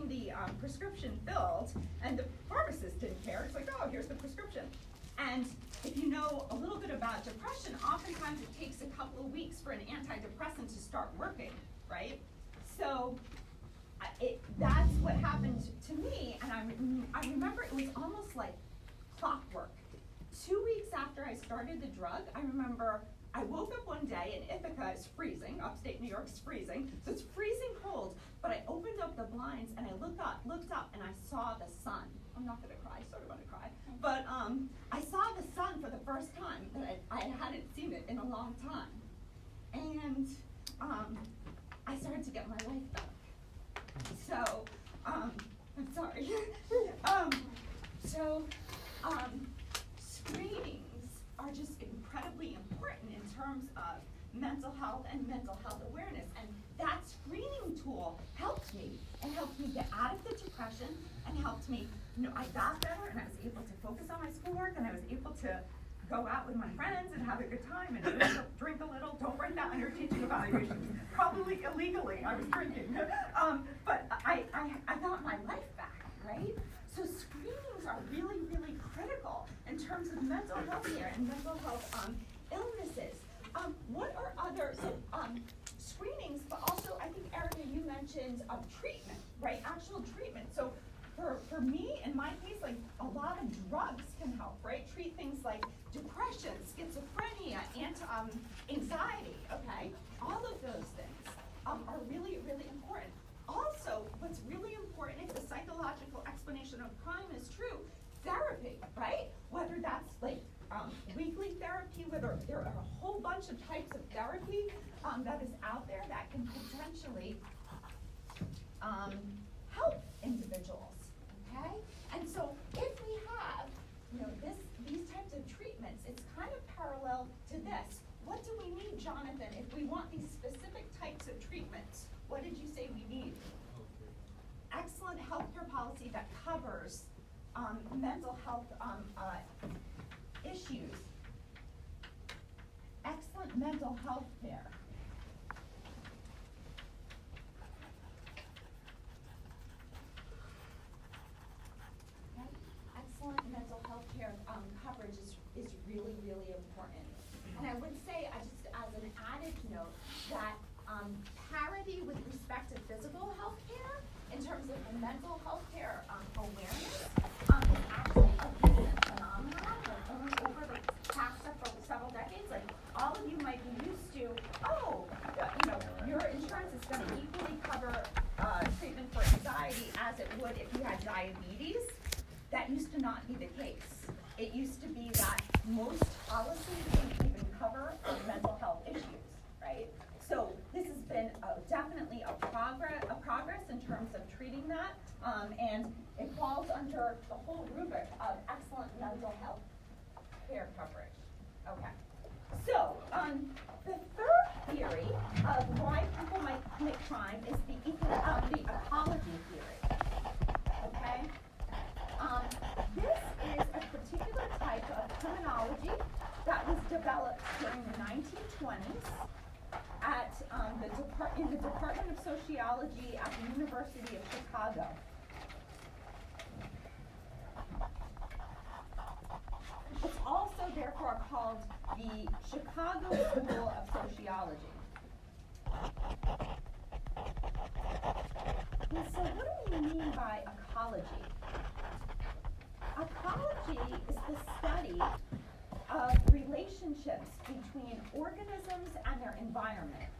getting the prescription filled, and the pharmacist didn't care. It's like, oh, here's the prescription. And if you know a little bit about depression, oftentimes it takes a couple of weeks for an antidepressant to start working, right? So that's what happened to me, and I remember it was almost like clockwork. 2 weeks after I started the drug, I remember I woke up one day in Ithaca, it's freezing, upstate New York is freezing, so it's freezing cold, but I opened up the blinds and I looked up and I saw the sun. I'm not gonna cry, I sort of wanna cry, but I saw the sun for the first time, and I hadn't seen it in a long time. And I started to get my life back. So, I'm sorry. Screenings are just incredibly important in terms of mental health and mental health awareness. And that screening tool helped me. It helped me get out of the depression and helped me, I got better and I was able to focus on my schoolwork and I was able to go out with my friends and have a good time and drink a little. Don't write that on your teaching evaluations. Probably illegally, I was drinking. But I got my life back, right? So screenings are really, really critical in terms of mental health care and mental health illnesses. What are other screenings, but also I think, Erica, you mentioned treatment, right? Actual treatment. So for me, in my case, like a lot of drugs can help, right? Treat things like depression, schizophrenia, anxiety, okay? All of those things are really, really important. Also, what's really important, if the psychological explanation of crime is true, therapy, right? Whether that's like weekly therapy, whether there are a whole bunch of types of therapy that is out there that can potentially help individuals, okay? And so if we have, these types of treatments, it's kind of parallel to this. What do we need, Jonathan, if we want these specific types of treatments? What did you say we need? Excellent healthcare policy that covers mental health issues. Excellent mental health care. Okay. Excellent mental health care coverage is really, really important. And I would say, just as an added note, that parity with respect to physical health care, in terms of the mental health care awareness, is actually a recent phenomenon over the past several decades. Like, all of you might be used to, your insurance is going to equally cover treatment for anxiety as it would if you had diabetes. That used to not be the case. It used to be that most policies didn't even cover mental health issues, right? So this has been definitely a progress in terms of treating that, and it falls under the whole rubric of excellent mental health care coverage. Okay. So the third theory of why people might commit crime is the ecology theory. Okay. This is a particular type of criminology that was developed during the 1920s at in the Department of Sociology at the University of Chicago. It's also therefore called the Chicago School of Sociology. And so what do we mean by ecology? Ecology is the study of relationships between organisms and their environment.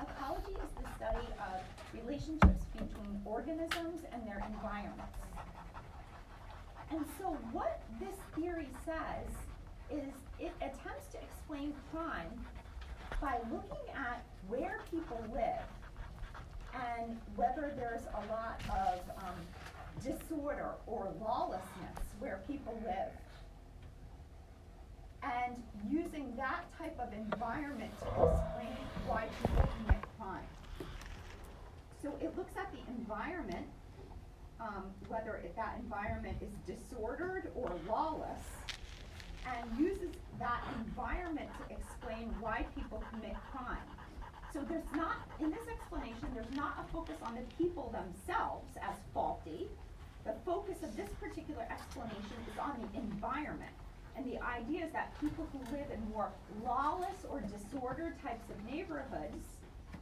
Ecology is the study of relationships between organisms and their environments. And so what this theory says is it attempts to explain crime by looking at where people live and whether there's a lot of disorder or lawlessness where people live, and using that type of environment to explain why people commit crime. So it looks at the environment, whether that environment is disordered or lawless, and uses that environment to explain why people commit crime. So there's not, in this explanation, there's not a focus on the people themselves as faulty. The focus of this particular explanation is on the environment. And the idea is that people who live in more lawless or disordered types of neighborhoods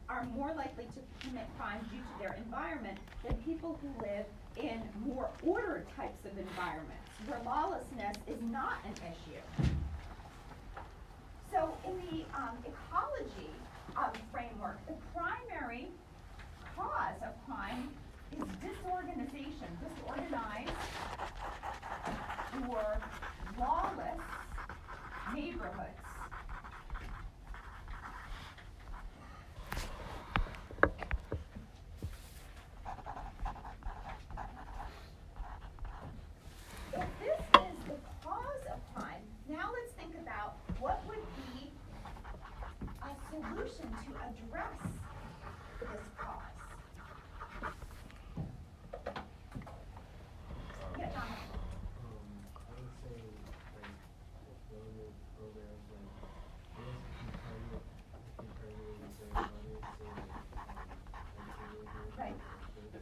are more likely to commit crimes due to their environment than people who live in more ordered types of environments, where lawlessness is not an issue. So in the ecology framework, the primary cause of crime is disorganization, disorganized or lawless neighborhoods. If this is the cause of crime, now let's think about what would be a solution to address this cause. Yeah, John. I would say, like, government programs, like, I guess if you target a certain audience, say, Right.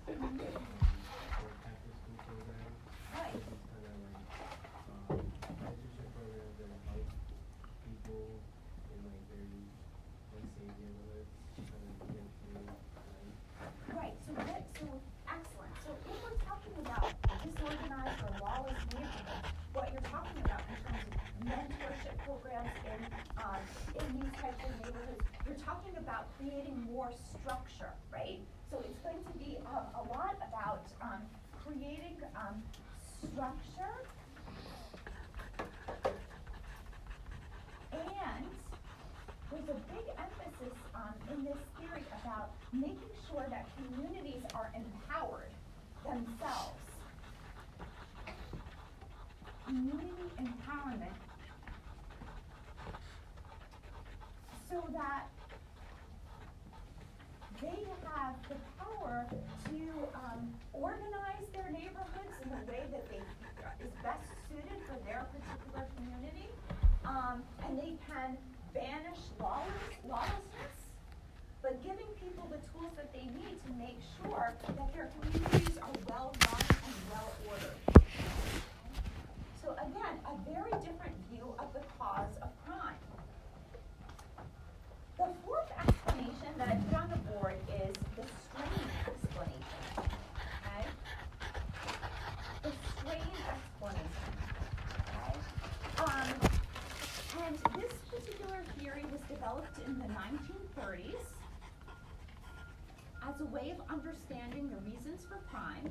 or after school programs, Right. this is kind of like, mentorship programs that help people in, like, very unsafe neighborhoods kind of get through life. Right, so excellent. So if we're talking about disorganized or lawless neighborhoods, what you're talking about in terms of mentorship programs in these types of neighborhoods, you're talking about creating more structure, right? So it's going to be a lot about creating structure and there's a big emphasis in this theory about making sure that communities are empowered themselves. Community empowerment, so that they have the power to organize their neighborhoods in the way that is best suited for their particular community, and they can banish lawlessness, but giving people the tools that they need to make sure that their communities are well run and well ordered. So again, a very different view of the cause of crime. The fourth explanation that I put on the board is the strain explanation. Okay? The strain explanation. Okay? And this particular theory was developed in the 1930s as a way of understanding the reasons for crime.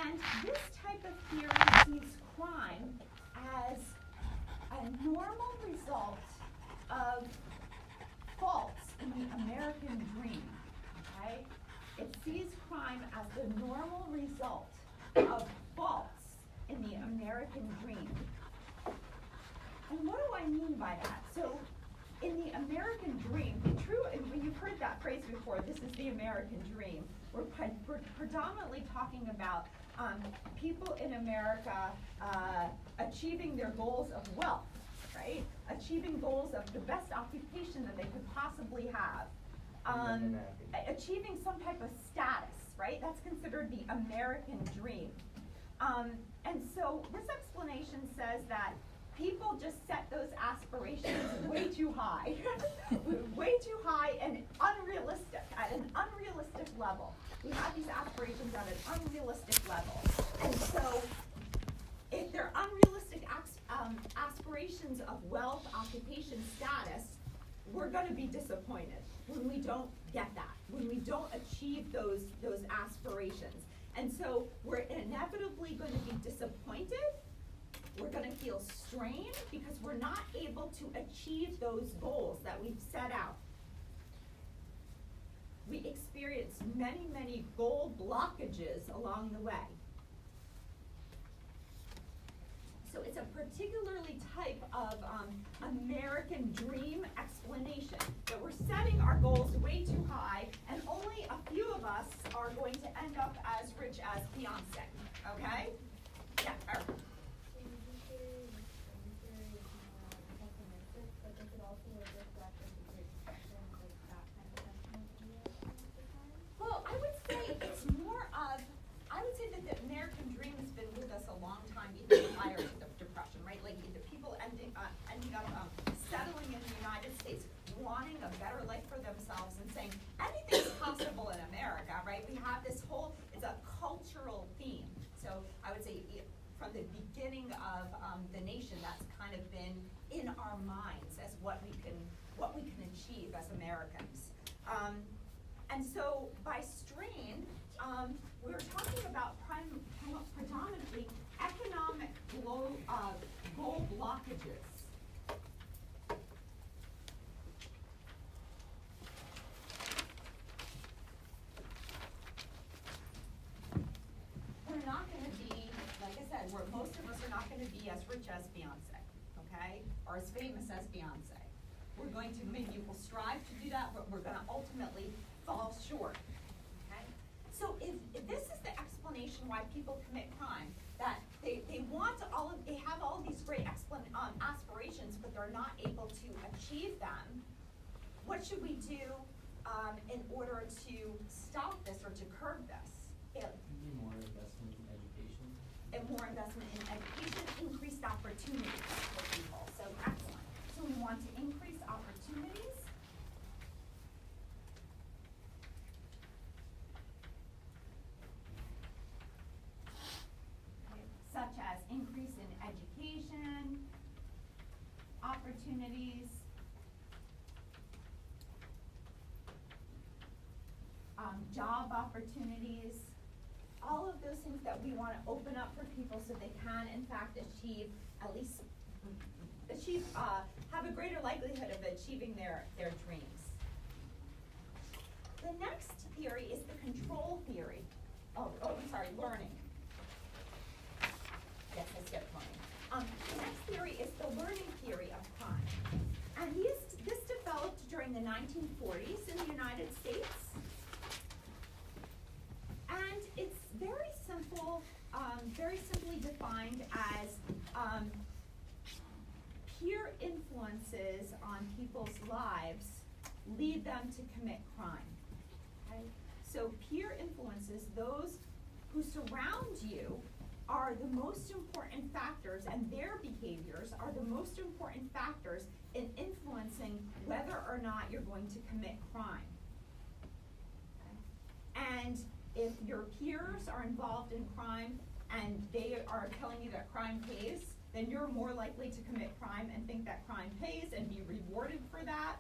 And this type of theory sees crime as a normal result of faults in the American dream. Okay? It sees crime as the normal result of faults in the American dream. And what do I mean by that? So, in the American dream, you've heard that phrase before, this is the American dream. We're predominantly talking about people in America achieving their goals of wealth, right? Achieving goals of the best occupation that they could possibly have. Achieving some type of status, right? That's considered the American dream. And so this explanation says that people just set those aspirations way too high, way too high and unrealistic, at an unrealistic level. We have these aspirations at an unrealistic level. And so if they're unrealistic aspirations of wealth, occupation, status, we're going to be disappointed when we don't get that, when we don't achieve those aspirations. And so we're inevitably going to be disappointed. We're going to feel strained because we're not able to achieve those goals that we've set out. We experience many, many goal blockages along the way. So it's a particularly type of American dream explanation that we're setting our goals way too high, and only a few of us are going to end up as rich as Beyonce. Okay? Yeah. right? Like the people ending up settling in the United States, wanting a better life for themselves and saying anything's possible in America, right? We have this whole, it's a cultural theme. So I would say from the beginning of the nation, that's kind of been in our minds as what we can achieve as Americans. And so by strain, we were talking about predominantly economic goal blockages. We're not going to be, like I said, most of us are not going to be as rich as Beyonce, okay? Or as famous as Beyonce. We're going to, maybe we'll strive to do that, but we're going to ultimately fall short, okay? So if this is the explanation why people commit crime, that they have all these great aspirations, but they're not able to achieve them, what should we do in order to stop this or to curb this? More investment in education. And more investment in education, increased opportunities for people. So excellent. So we want to increase opportunities. Okay. Such as increase in education, opportunities, job opportunities, all of those things that we want to open up for people so they can, in fact, have a greater likelihood of achieving their dreams. The next theory is the control theory. Learning. Yes, I skipped learning. The next theory is the learning theory of crime. And this developed during the 1940s in the United States. And it's very simple, very simply defined as peer influences on people's lives lead them to commit crime. Okay? So peer influences, those who surround you, are the most important factors, and their behaviors are the most important factors in influencing whether or not you're going to commit crime. Okay? And if your peers are involved in crime and they are telling you that crime pays, then you're more likely to commit crime and think that crime pays and be rewarded for that.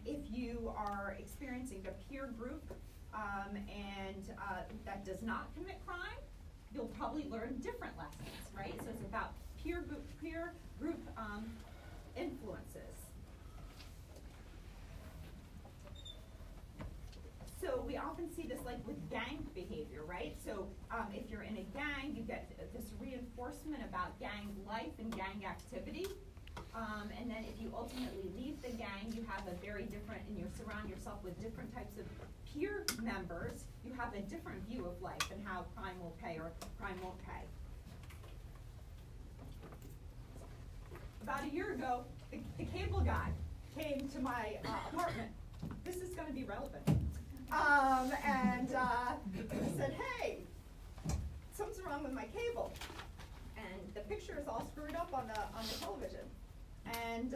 If you are experiencing a peer group that does not commit crime, you'll probably learn different lessons, right? So it's about peer group influences. So we often see this like with gang behavior, right? So if you're in a gang, you get this reinforcement about gang life and gang activity. And then if you ultimately leave the gang, you have a very different, and you surround yourself with different types of peer members, you have a different view of life and how crime will pay or crime won't pay. About a year ago, the cable guy came to my apartment. This is going to be relevant. And I said, hey, something's wrong with my cable. And the picture is all screwed up on the television. And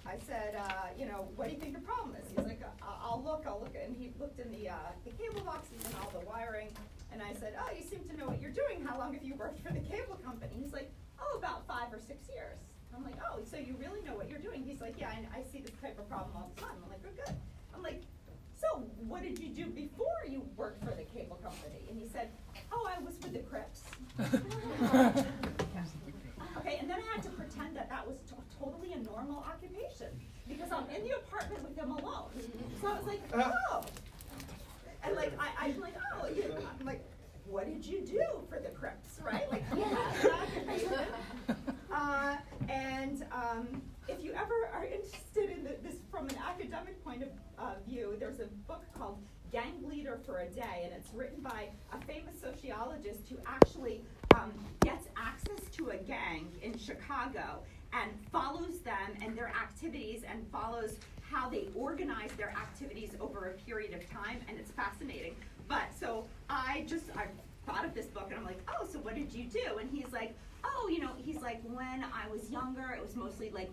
I said, what do you think the problem is? He's like, I'll look. And he looked in the cable boxes and all the wiring. And I said, oh, you seem to know what you're doing. How long have you worked for the cable company? He's like, oh, about 5 or 6 years. I'm like, oh, so you really know what you're doing? He's like, yeah, I see this type of problem all the time. I'm like, oh, good. I'm like, so what did you do before you worked for the cable company? And he said, oh, I was with the Crips. Okay, and then I had to pretend that was totally a normal occupation because I'm in the apartment with him alone. So I was like, oh. And like, I'm like, oh, I'm like, what did you do for the Crips, right? Like, you had an occupation. If you ever are interested in this from an academic point of view, there's a book called Gang Leader for a Day, and it's written by a famous sociologist who actually gets access to a gang in Chicago and follows them and their activities and follows how they organize their activities over a period of time, and it's fascinating. But so I thought of this book, and I'm like, oh, so what did you do? And he's like, oh, you know, he's like, when I was younger, it was mostly like